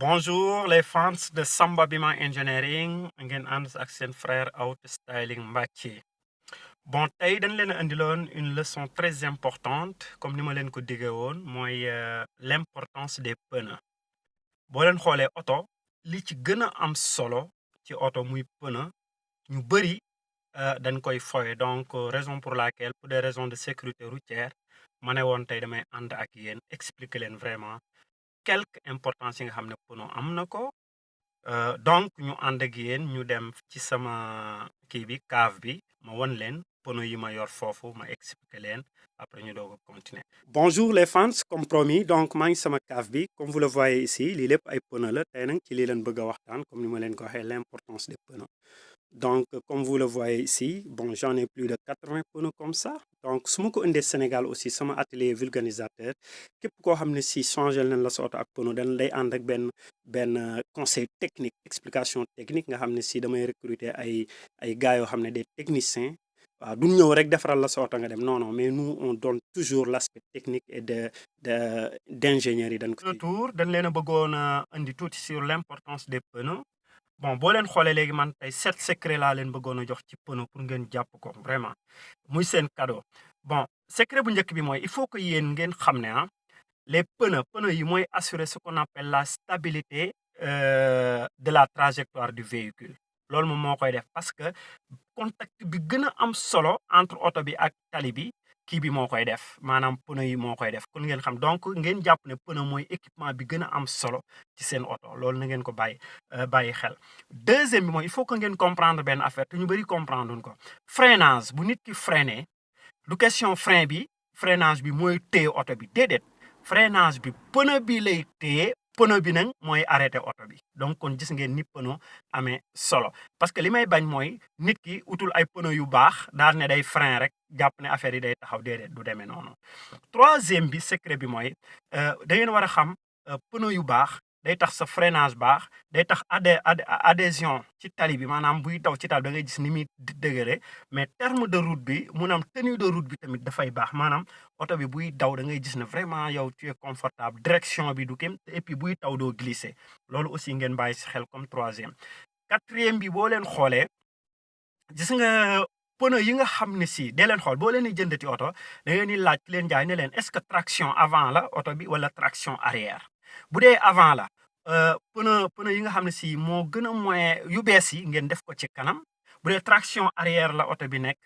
Bonjour les fans de SAMBA BIMA Engineering ngeen ànd ak seen frère Auto Styling Mbacke. Bon tey dañ leen a indiloon une leçon très importante comme ni ma leen ko diggee woon mooy l'importance des pneus. boo leen xoolee oto li ci gën a am solo ci oto muy pneu ñu bëri dañ koy foye donc raison pour laquelle pour des raisons de sécurité routière ma ne woon tey damay ànd ak yéen expliquer leen vraiment quelque importance yi nga xam ne pneu am na ko. Donc ñu ànd ak yéen ñu dem ci sama kii bi cave bi ma won leen pneu yi ma yor foofu ma expliquer leen après ñu doog a continuer. Bonjour les fans comme promis donc maa ngi sama cave bi comme vous le voyez ici lii lépp ay pneu la tey nag ci lii leen bëgg a waxtaan comme ni ma leen ko waxee l'importance des pneus. Donc comme vous le voyez ici bon j'en ai plus de 80 pneus comme ça donc su ma ko indee Sénégal aussi sama atelier vulcanisateur képp koo xam ne si changé nañ la sa oto ak pneu dañ lay ànd ak benn conseil technique explication technique nga xam ne si damay recruter ay gars yoo xam ne des techniciens waaw duñ ñëw rek defaral la sa oto nga dem non non mais nous on donne toujours l'aspect technique et d'ingénierie dañ ko tour dañ leen a bëggoon a indi tuuti sur l'importance des pneus. Bon boo leen xoolee léegi man tey 7 secret laa leen bëggoon a jox ci pneu pour ngeen jàpp ko vraiment muy seen cadeau. Bon secret bu njëkk bi mooy il faut que yéen ngeen xam ne les pneus yi mooy assurer ce qu'on appelle la stabilité de la trajectoire du véhicule. loolu moom moo koy def parce que contact bi gën a am solo entre oto bi ak tali bi kii bi moo koy def maanaam pneu yi moo koy def kon ngeen xam donc ngeen jàpp ne pneu mooy équipement bi gën a am solo ci seen oto loolu na ngeen ko bàyyi xel. Deuxième bi mooy il faut que ngeen comprendre benn affaire te ñu bëri comprendre duñ ko freinage bu nit ki freiné du question frein bi freinage bi mooy téye oto bi déedéet freinage bi pneu bi lay téye pneu bi nag mooy arrêté oto bi donc kon gis ngeen ni pneu amee solo parce que li may bañ mooy nit ki utul ay pneu yu baax daal ne day frein rek jàpp ne affaire yi day taxaw déedéet du demee noonu. Troisième bi secret bi mooy da ngeen war a xam pneu yu baax day tax sa freinage baax day tax adhésion ci tali bi maanaam buy daw ci tali da ngay gis ni muy dëgëre mais terme de route bi munam tenue de route bi tamit dafay baax maanaam oto bi buy daw da ngay gis ne vraiment yow tu es confortable direction bi du kem et puis buy taw doo glisser loolu aussi ngeen bàyyi si xel comme troisième. Quatrième bi boo leen xoolee gis nga pneu yi nga xam ne si dee leen xool boo leen di jëndati oto da ngeen di laaj ki leen jaay ne leen est-ce que traction avant la oto bi wala traction arrière. bu dee avant la pneu yi nga xam ne si moo gën a moyen yu bees yi ngeen def ko ci kanam bu dee traction arrière la oto bi nekk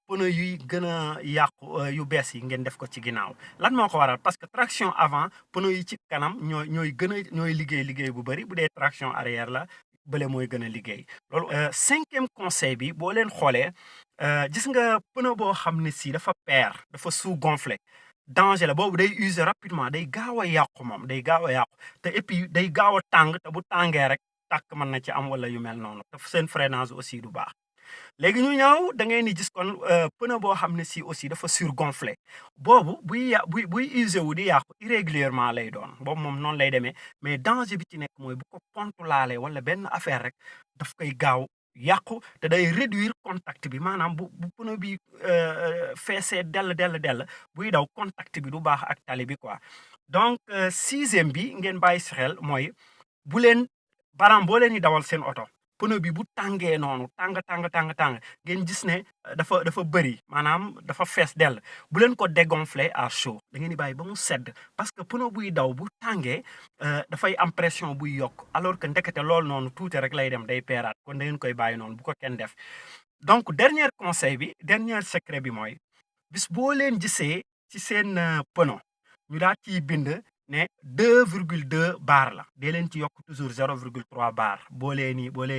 pneu yuy gën a yàqu yu bees yi ngeen def ko ci ginnaaw lan moo ko waral parce que traction avant pneu yi ci kanam ñooy liggéey bu bëri bu dee traction arrière la bële mooy gën a liggéey loolu. Cinquième conseil bi boo leen xoolee gis nga pneu boo xam ne si dafa peer dafa sous-gonflé danger la boobu day user rapidement day gaaw a yàqu moom day gaaw a yàqu te et puis day gaaw a tàng te bu tàngee rek tàkk mën na ci am wala yu mel noonu te seen freinage aussi du baax. léegi ñu ñëw da ngeen di gis kon pneu boo xam ne si aussi dafa surgonflé boobu buy user wu di yàqu irrégulièrement lay doon boobu moom noonu lay demee mais danger bi ci nekk mooy bu ko pontu laalee wala benn affaire rek daf koy gaaw yàqu te day réduire contact bi maanaam bu pneu bi feesee dell buy daw contact bi du baax ak tali bi quoi. Donc sixième bi ngeen bàyyi si xel mooy bu leen baram boo leen di dawal seen oto pneu bi bu tàngee noonu tàng ngeen gis ne dafa bëri maanaam dafa fees dell bu leen ko dégonfler à chaud da ngeen di bàyyi ba mu sedd parce que pneu buy daw bu tàngee dafay am pression buy yokk alors que ndekete loolu noonu tuuti rek lay dem day peeraat kon da ngeen koy bàyyi noonu bu ko kenn def. Donc dernier conseil bi dernier secret bi mooy bis boo leen gisee ci seen pneu ñu daal ciy bind ne 2,2 bar la dee leen ci yokk toujours 0,3 bar boo leen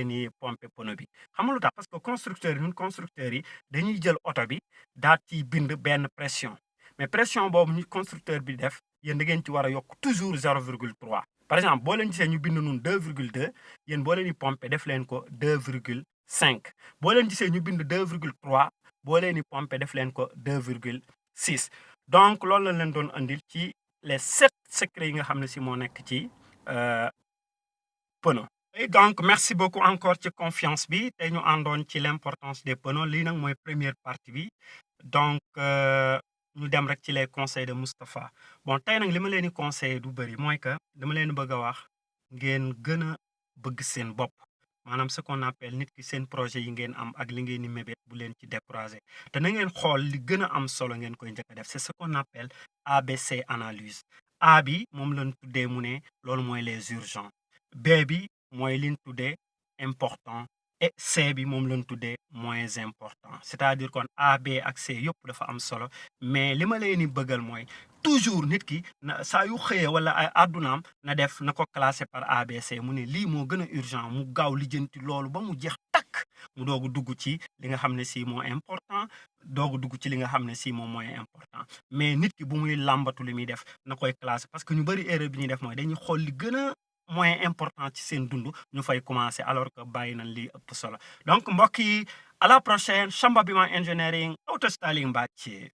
ni pomper pneu bi xam nga lu tax parce que constructeurs yi dañuy jël oto bi daal ciy bind benn pression mais pression boobu ñu constructeur bi def yéen da ngeen ci war a yokk toujours 0,3 par exemple boo leen gisee ñu bind nun 2,2 yéen boo leen di pomper def leen ko 2,5 boo leen gisee ñu bind 2,3 boo leen di pomper def leen ko 2,6 donc loolu la leen doon andil ci les 7 secrets yi nga xam ne si moo nekk ci pneu. Et donc merci beaucoup encore ci confiance bi te ñu àndoon ci l'importance des pneus lii nag mooy première partie bi donc ñu dem rek ci les conseils de Moustapha bon tey nag li ma leen di conseiller du bëri mooy que dama leen bëgg a wax ngeen gën a bëgg seen bopp maanaam ce qu'on appelle nit ki seen projet yi ngeen am ak li ngeen di mébét bu leen ci décourager te na ngeen xool li gën a am solo ngeen koy njëkk a def c'est ce qu'on appelle ABC analyse A bi moom lañ tuddee mu ne loolu mooy les urgents B bi mooy liñ tuddee important et C bi moom lañ tuddee moins important c'est-à-dire kon A B ak C yëpp dafa am solo mais li ma leen di bëggal mooy toujours nit ki na saa yu xëyee wala ay àddunaam na def na ko classé par ABC mu ne lii moo gën a urgent mu gaaw lijjanti loolu ba mu jeex takk mu doogu dugg ci li nga xam ne si moo important doogu dugg ci li nga xam ne si moom mooy important mais nit ki bu muy làmbatu li muy def na koy classé parce que ñu bëri erreur bi ñuy def mooy dañuy xool li gën a moyen important ci seen dund ñu fay commencer alors que bàyyi nañ lii ëpp solo donc mbokk yi à la prochaine SAMBA BIMA Engineering Auto Styling Partie